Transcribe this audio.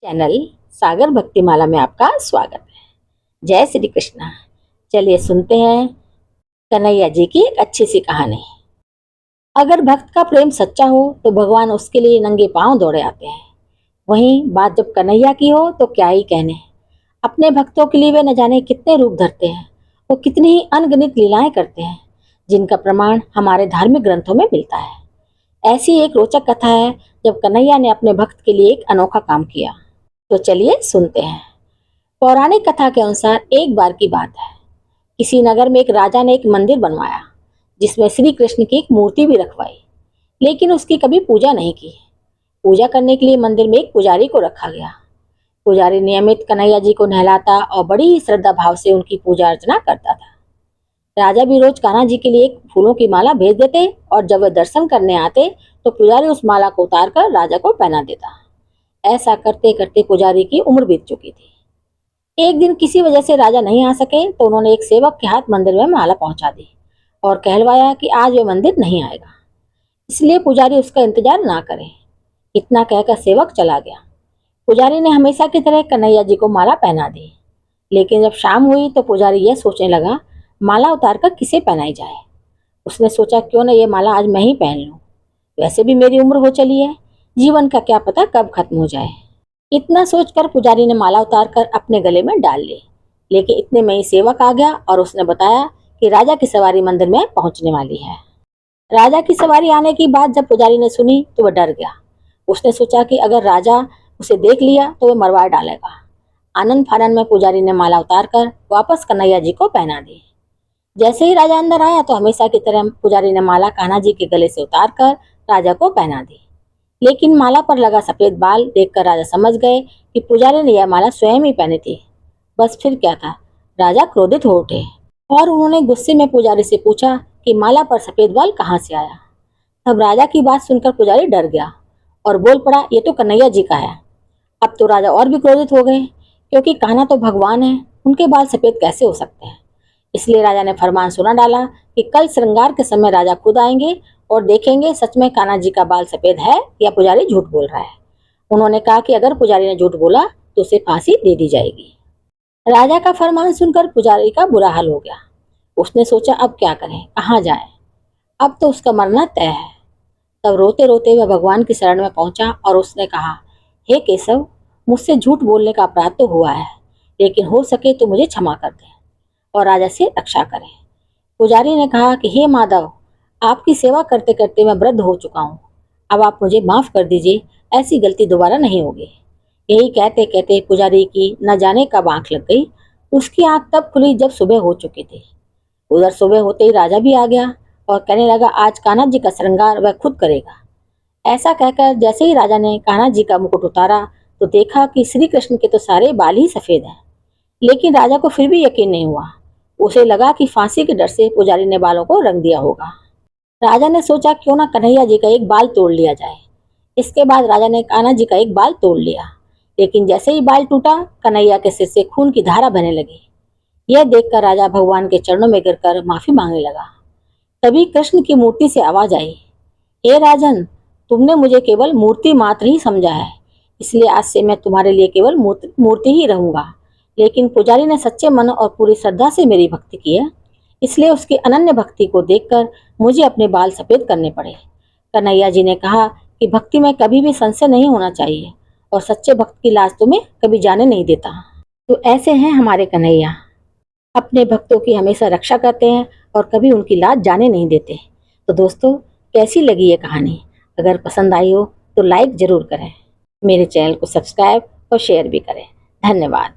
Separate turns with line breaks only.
Channel सागर भक्तिमाला में आपका स्वागत है। जय श्री कृष्णा। चलिए सुनते हैं कन्हैया जी की एक अच्छी सी कहानी। अगर भक्त का प्रेम सच्चा हो तो भगवान उसके लिए नंगे पांव दौड़े आते हैं। वहीं बात जब कन्हैया की हो तो क्या ही कहने। अपने भक्तों के लिए वे न जाने कितने रूप धरते हैं। वो कितनी ही अनगिनत लीलाएं करते हैं जिनका प्रमाण हमारे धार्मिक ग्रंथों में मिलता है। ऐसी एक रोचक कथा है जब कन्हैया ने अपने भक्त के लिए एक अनोखा काम किया। तो चलिए सुनते हैं। पौराणिक कथा के अनुसार एक बार की बात है, किसी नगर में एक राजा ने एक मंदिर बनवाया जिसमें श्री कृष्ण की एक मूर्ति भी रखवाई, लेकिन उसकी कभी पूजा नहीं की। पूजा करने के लिए मंदिर में एक पुजारी को रखा गया। पुजारी नियमित कन्हैया जी को नहलाता और बड़ी ही श्रद्धा भाव से उनकी पूजा अर्चना करता था। राजा भी रोज कान्हा जी के लिए एक फूलों की माला भेज देते और जब वे दर्शन करने आते तो पुजारी उस माला को उतार कर राजा को पहना देता। ऐसा करते करते पुजारी की उम्र बीत चुकी थी। एक दिन किसी वजह से राजा नहीं आ सके तो उन्होंने एक सेवक के हाथ मंदिर में माला पहुंचा दी और कहलवाया कि आज वे मंदिर नहीं आएगा, इसलिए पुजारी उसका इंतजार ना करे। इतना कहकर सेवक चला गया। पुजारी ने हमेशा की तरह कन्हैया जी को माला पहना दी, लेकिन जब शाम हुई तो पुजारी यह सोचने लगा माला उतारकर किसे पहनाई जाए। उसने सोचा क्यों न ये माला आज मैं ही पहन लूं। वैसे भी मेरी उम्र हो चली है, जीवन का क्या पता कब खत्म हो जाए। इतना सोचकर पुजारी ने माला उतारकर अपने गले में डाल ली, लेकिन इतने में ही सेवक आ गया और उसने बताया कि राजा की सवारी मंदिर में पहुंचने वाली है। राजा की सवारी आने की बात जब पुजारी ने सुनी तो वह डर गया। उसने सोचा कि अगर राजा उसे देख लिया तो वह मरवा डालेगा। आनंद फानन में पुजारी ने माला उतारकर वापस कन्हैया जी को पहना दी। जैसे ही राजा अंदर आया तो हमेशा की तरह पुजारी ने माला कान्हा जी के गले से उतारकर राजा को पहना दी, लेकिन माला पर लगा सफेद बाल देखकर राजा समझ गए कि पुजारी ने यह माला स्वयं ही पहनी थी। बस फिर क्या था, राजा क्रोधित हो उठे और उन्होंने गुस्से में पुजारी से पूछा कि माला पर सफेद बाल कहाँ से आया। तब राजा की बात सुनकर पुजारी डर गया और बोल पड़ा, ये तो कन्हैया जी का है। अब तो राजा और भी क्रोधित हो गए, क्योंकि कान्हा तो भगवान है, उनके बाल सफेद कैसे हो सकते हैं। इसलिए राजा ने फरमान सुना डाला कि कल श्रृंगार के समय राजा खुद आएंगे और देखेंगे सच में कान्हा जी का बाल सफेद है या पुजारी झूठ बोल रहा है। उन्होंने कहा कि अगर पुजारी ने झूठ बोला तो उसे फांसी दे दी जाएगी। राजा का फरमान सुनकर पुजारी का बुरा हाल हो गया। उसने सोचा अब क्या करें, कहाँ जाए, अब तो उसका मरना तय है। तब रोते रोते वह भगवान की शरण में पहुंचा और उसने कहा, हे केशव, मुझसे झूठ बोलने का अपराध तो हुआ है, लेकिन हो सके तो मुझे क्षमा कर दें और राजा से रक्षा करें। पुजारी ने कहा कि हे माधव, आपकी सेवा करते करते मैं वृद्ध हो चुका हूँ, अब आप मुझे माफ कर दीजिए, ऐसी गलती दोबारा नहीं होगी। यही कहते कहते पुजारी की न जाने कब आंख लग गई। उसकी आंख तब खुली जब सुबह हो चुकी थी। उधर सुबह होते ही राजा भी आ गया और कहने लगा, आज कान्हा जी का श्रृंगार वह खुद करेगा। ऐसा कहकर जैसे ही राजा ने कान्हा जी का मुकुट उतारा तो देखा कि श्री कृष्ण के तो सारे बाल ही सफेद हैं, लेकिन राजा को फिर भी यकीन नहीं हुआ। उसे लगा कि फांसी के डर से पुजारी ने बालों को रंग दिया होगा। राजा ने सोचा क्यों ना कन्हैया जी का एक बाल तोड़ लिया जाए। इसके बाद राजा ने कान्हा जी का एक बाल तोड़ लिया, लेकिन जैसे ही बाल टूटा कन्हैया के सिर से खून की धारा बहने लगी। यह देखकर राजा भगवान के चरणों में गिरकर माफी मांगने लगा। तभी कृष्ण की मूर्ति से आवाज आई, हे राजन, तुमने मुझे केवल मूर्ति मात्र ही समझा है, इसलिए आज से मैं तुम्हारे लिए केवल मूर्ति ही रहूंगा। लेकिन पुजारी ने सच्चे मन और पूरी श्रद्धा से मेरी भक्ति की है, इसलिए उसकी अनन्य भक्ति को देखकर मुझे अपने बाल सफेद करने पड़े। कन्हैया जी ने कहा कि भक्ति में कभी भी संशय नहीं होना चाहिए और सच्चे भक्त की लाज तुम्हें कभी जाने नहीं देता। तो ऐसे हैं हमारे कन्हैया, अपने भक्तों की हमेशा रक्षा करते हैं और कभी उनकी लाज जाने नहीं देते। तो दोस्तों, कैसी लगी ये कहानी? अगर पसंद आई हो तो लाइक जरूर करें, मेरे चैनल को सब्सक्राइब और शेयर भी करें। धन्यवाद।